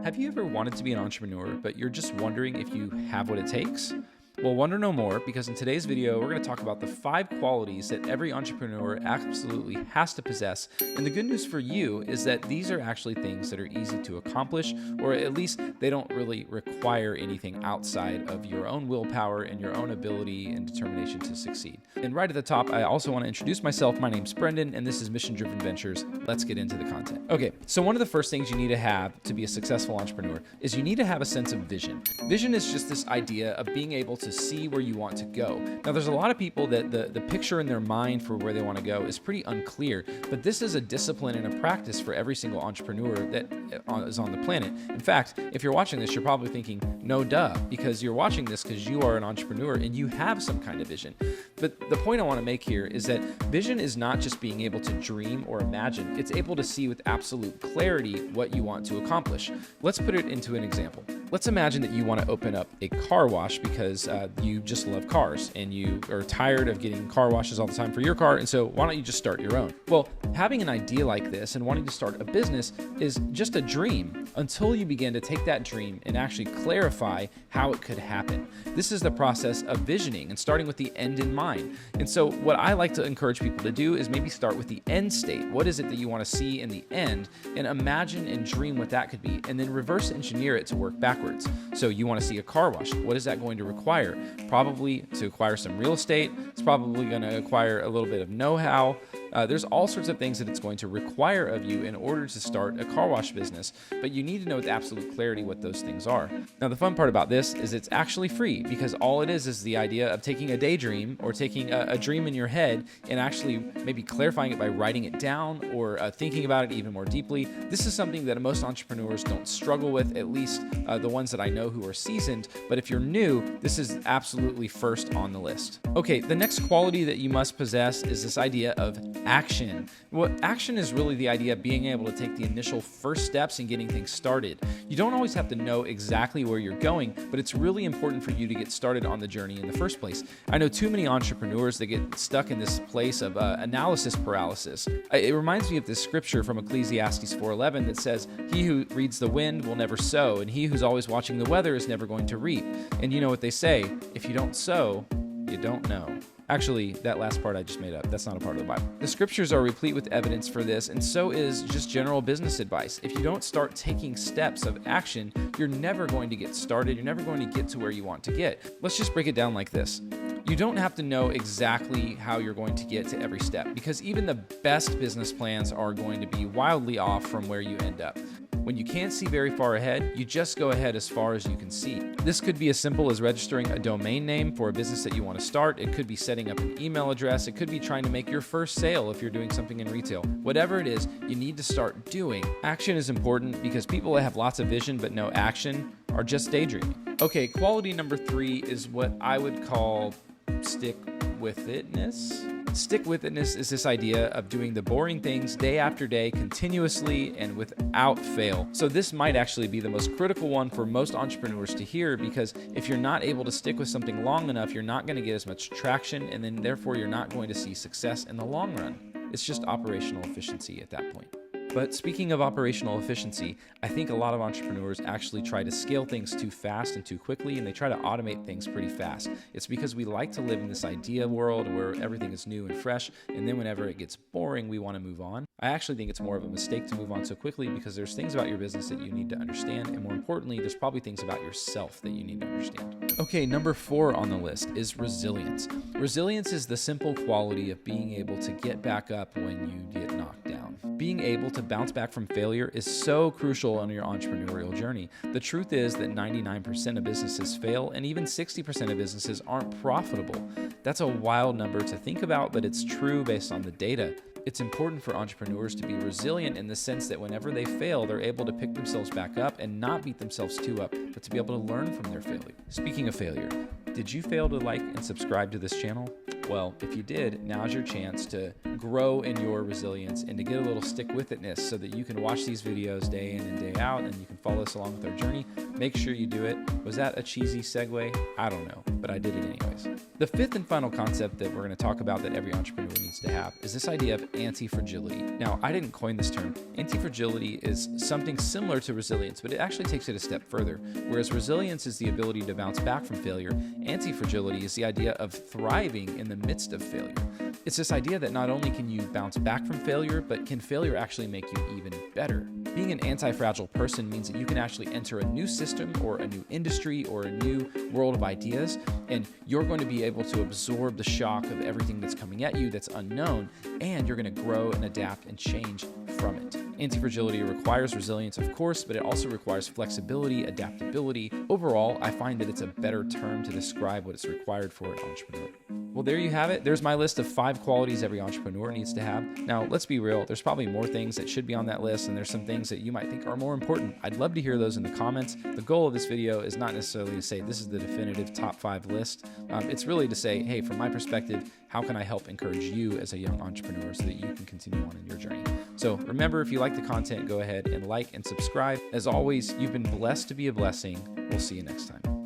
Have you ever wanted to be an entrepreneur, but you're just wondering if you have what it takes? Well, wonder no more, because in today's video, we're going to talk about the 5 qualities that every entrepreneur absolutely has to possess. And the good news for you is that these are actually things that are easy to accomplish, or at least they don't really require anything outside of your own willpower and your own ability and determination to succeed. And right at the top, I also want to introduce myself. My name's Brendan, and this is Mission Driven Ventures. Let's get into the content. Okay, so one of the first things you need to have to be a successful entrepreneur is you need to have a sense of vision. Vision is just this idea of being able to see where you want to go. Now, there's a lot of people that the picture in their mind for where they want to go is pretty unclear, but this is a discipline and a practice for every single entrepreneur that is on the planet. In fact, if you're watching this, you're probably thinking, no duh, because you're watching this because you are an entrepreneur and you have some kind of vision. But the point I want to make here is that vision is not just being able to dream or imagine, it's able to see with absolute clarity what you want to accomplish. Let's put it into an example. Let's imagine that you want to open up a car wash because you just love cars and you are tired of getting car washes all the time for your car, and so why don't you just start your own? Well, having an idea like this and wanting to start a business is just a dream until you begin to take that dream and actually clarify how it could happen. This is the process of visioning and starting with the end in mind. And so what I like to encourage people to do is maybe start with the end state. What is it that you want to see in the end? And imagine and dream what that could be, and then reverse engineer it to work backwards. So you want to see a car wash. What is that going to require? Probably to acquire some real estate. It's probably going to acquire a little bit of know-how. There's all sorts of things that it's going to require of you in order to start a car wash business, but you need to know with absolute clarity what those things are. Now, the fun part about this is it's actually free, because all it is the idea of taking a daydream or taking a dream in your head and actually maybe clarifying it by writing it down or thinking about it even more deeply. This is something that most entrepreneurs don't struggle with, at least the ones that I know who are seasoned. But if you're new, this is absolutely first on the list. Okay, the next quality that you must possess is this idea of action. Well, action is really the idea of being able to take the initial first steps in getting things started. You don't always have to know exactly where you're going, but it's really important for you to get started on the journey in the first place. I know too many entrepreneurs that get stuck in this place of analysis paralysis. It reminds me of this scripture from Ecclesiastes 4:11 that says, "He who reads the wind will never sow, and he who's always watching the weather is never going to reap." And you know what they say, if you don't sow, you don't know. Actually, that last part I just made up. That's not a part of the Bible. The scriptures are replete with evidence for this, and so is just general business advice. If you don't start taking steps of action, you're never going to get started. You're never going to get to where you want to get. Let's just break it down like this. You don't have to know exactly how you're going to get to every step, because even the best business plans are going to be wildly off from where you end up. When you can't see very far ahead, you just go ahead as far as you can see. This could be as simple as registering a domain name for a business that you want to start. It could be setting up an email address. It could be trying to make your first sale if you're doing something in retail. Whatever it is, you need to start doing. Action is important because people that have lots of vision but no action are just daydreaming. Okay, quality number 3 is what I would call stick with itness. Stick with itness is this idea of doing the boring things day after day continuously and without fail. So this might actually be the most critical one for most entrepreneurs to hear, because if you're not able to stick with something long enough, you're not going to get as much traction, and then therefore you're not going to see success in the long run. It's just operational efficiency at that point. But speaking of operational efficiency, I think a lot of entrepreneurs actually try to scale things too fast and too quickly, and they try to automate things pretty fast. It's because we like to live in this idea world where everything is new and fresh, and then whenever it gets boring, we want to move on. I actually think it's more of a mistake to move on so quickly, because there's things about your business that you need to understand, and more importantly, there's probably things about yourself that you need to understand. Okay, number 4 on the list is resilience. Resilience is the simple quality of being able to get back up when you get knocked down. Being able to bounce back from failure is so crucial on your entrepreneurial journey. The truth is that 99% of businesses fail, and even 60% of businesses aren't profitable. That's a wild number to think about, but it's true based on the data. It's important for entrepreneurs to be resilient in the sense that whenever they fail, they're able to pick themselves back up and not beat themselves too up, but to be able to learn from their failure. Speaking of failure, did you fail to like and subscribe to this channel? Well, if you did, now's your chance to grow in your resilience and to get a little stick-with-itness so that you can watch these videos day in and day out and you can follow us along with our journey. Make sure you do it. Was that a cheesy segue? I don't know, but I did it anyways. The fifth and final concept that we're going to talk about that every entrepreneur needs to have is this idea of anti-fragility. Now, I didn't coin this term. Anti-fragility is something similar to resilience, but it actually takes it a step further. Whereas resilience is the ability to bounce back from failure, anti-fragility is the idea of thriving in the midst of failure. It's this idea that not only can you bounce back from failure, but can failure actually make you even better? Being an anti-fragile person means that you can actually enter a new system or a new industry or a new world of ideas, and you're going to be able to absorb the shock of everything that's coming at you that's unknown, and you're going to grow and adapt and change from it. Anti-fragility requires resilience, of course, but it also requires flexibility, adaptability. Overall, I find that it's a better term to describe what is required for an entrepreneur. Well, there you have it. There's my list of 5 qualities every entrepreneur needs to have. Now, let's be real. There's probably more things that should be on that list, and there's some things that you might think are more important. I'd love to hear those in the comments. The goal of this video is not necessarily to say this is the definitive top 5 list. It's really to say, hey, from my perspective, how can I help encourage you as a young entrepreneur so that you can continue on in your journey? So remember, if you like the content, go ahead and like and subscribe. As always, you've been blessed to be a blessing. We'll see you next time.